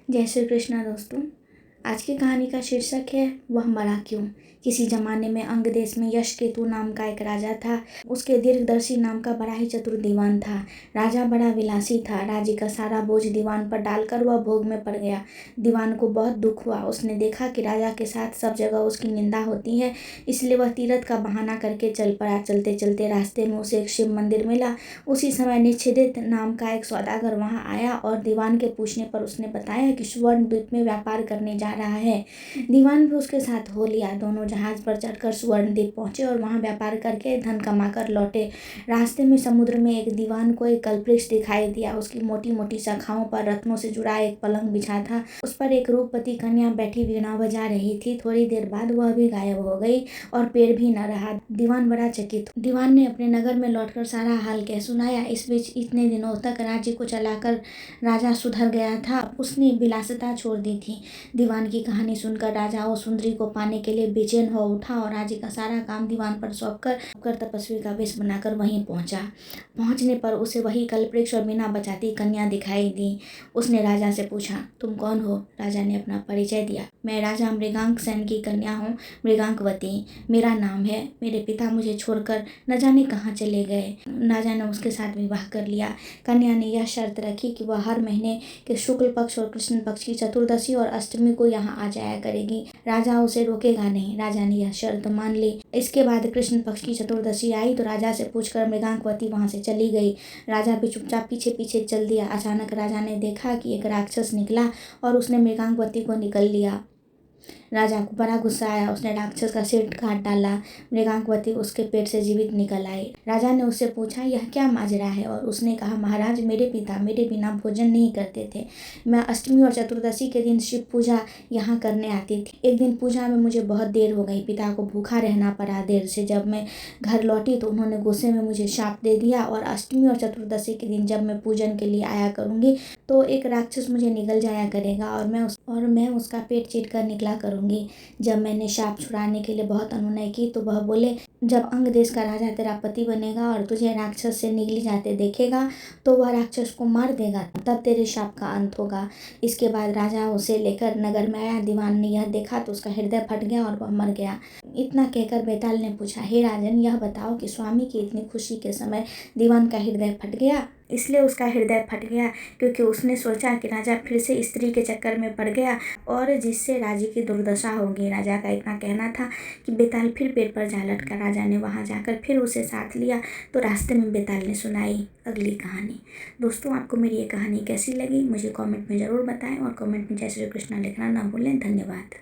जय श्री कृष्णा दोस्तों। आज की कहानी का शीर्षक है वह मरा क्यों। किसी जमाने में अंग देश में यशकेतु नाम का एक राजा था। उसके दीर्घदर्शी नाम का बड़ा ही चतुर दीवान था। राजा बड़ा विलासी था। राज्य का सारा बोझ दीवान पर डालकर वह भोग में पड़ गया। दीवान को बहुत दुख हुआ। उसने देखा कि राजा के साथ सब जगह उसकी निंदा होती है, इसलिए वह तीरथ का बहाना करके चल पड़ा। चलते चलते रास्ते में उसे एक शिव मंदिर मिला। उसी समय निच्छेदित नाम का एक सौदागर वहां आया और दीवान के पूछने पर उसने बताया कि स्वर्ण द्वीप में व्यापार करने जा रहा है। दीवान भी उसके साथ हो लिया। दोनों जहाज पर चढ़कर स्वर्ण द्वीप पहुंचे और वहां व्यापार करके धन कमाकर लौटे। रास्ते में समुद्र में एक दीवान को एक कल्पवृक्ष दिखाई दिया। उसकी मोटी मोटी शाखाओं पर रत्नों से जुड़ा एक पलंग बिछा था। उस पर एक रूपवती कन्या बैठी वीणा बजा रही थी। थोड़ी देर बाद वह भी गायब हो गई और पेड़ भी न रहा। दीवान बड़ा चकित। दीवान ने अपने नगर में लौटकर सारा हाल कह सुनाया। इस बीच इतने दिनों तक राज्य को चलाकर राजा सुधर गया था। उसने विलासिता छोड़ दी थी। दीवान की कहानी सुनकर राजा उस सुंदरी को पाने के लिए बेचैन हो उठा और राज्य का सारा काम दीवान पर सौंपकर तपस्वी का वेश बनाकर वहीं पहुंचा। पहुंचने पर उसे वही कल्पवृक्ष और बिना बचाती कन्या दिखाई दी। उसने राजा से पूछा, तुम कौन हो? राजा ने अपना परिचय दिया। मैं राजा मृगांक सेन की कन्या हूँ, मृगांकवती मेरा नाम है। मेरे पिता मुझे छोड़कर न जाने कहाँ चले गए। राजा ने उसके साथ विवाह कर लिया। कन्या ने यह शर्त रखी कि वह हर महीने के शुक्ल पक्ष और कृष्ण पक्ष की चतुर्दशी और अष्टमी को यहाँ आ जाया करेगी। राजा उसे रोकेगा नहीं। राजा ने यह शर्त मान ली। इसके बाद कृष्ण पक्ष की चतुर्दशी आई तो राजा से पूछकर मृगांकवती वहां से चली गई। राजा भी चुपचाप पीछे पीछे चल दिया। अचानक राजा ने देखा कि एक राक्षस निकला और उसने मृगांकवती को निगल लिया। राजा को बड़ा गुस्सा आया। उसने राक्षस का सिर काट डाला। मृगांकवती उसके पेट से जीवित निकल आई। राजा ने उससे पूछा, यह क्या माजरा है? और उसने कहा, महाराज, मेरे पिता मेरे बिना भोजन नहीं करते थे। मैं अष्टमी और चतुर्दशी के दिन शिव पूजा यहाँ करने आती थी। एक दिन पूजा में मुझे बहुत देर हो गई। पिता को भूखा रहना पड़ा। देर से जब मैं घर लौटी तो उन्होंने गुस्से में मुझे शाप दे दिया और अष्टमी और चतुर्दशी के दिन जब मैं पूजन के लिए आया करूँगी तो एक राक्षस मुझे निगल जाया करेगा और मैं उसका पेट चीर कर निकला करूँगी। जब मैंने शाप छुड़ाने के लिए बहुत अनुनय की तो वह बोले, जब अंग देश का राजा तेरा पति बनेगा और तुझे राक्षस से निगली जाते देखेगा तो वह राक्षस को मार देगा, तब तेरे शाप का अंत होगा। इसके बाद राजा उसे लेकर नगर में आया। दीवान ने यह देखा तो उसका हृदय फट गया और वह मर गया। इतना कहकर बेताल ने पूछा, हे राजन, यह बताओ कि स्वामी की इतनी खुशी के समय दीवान का हृदय फट गया। इसलिए उसका हृदय फट गया क्योंकि उसने सोचा कि राजा फिर से स्त्री के चक्कर में पड़ गया और जिससे राज्य की दुर्दशा होगी। राजा का इतना कहना था कि बेताल फिर पेड़ पर जा लटका। राजा ने वहां जाकर फिर उसे साथ लिया तो रास्ते में बेताल ने सुनाई अगली कहानी। दोस्तों, आपको मेरी ये कहानी कैसी लगी मुझे कमेंट में ज़रूर बताएं और कमेंट में जय श्री कृष्णा लिखना ना भूलें। धन्यवाद।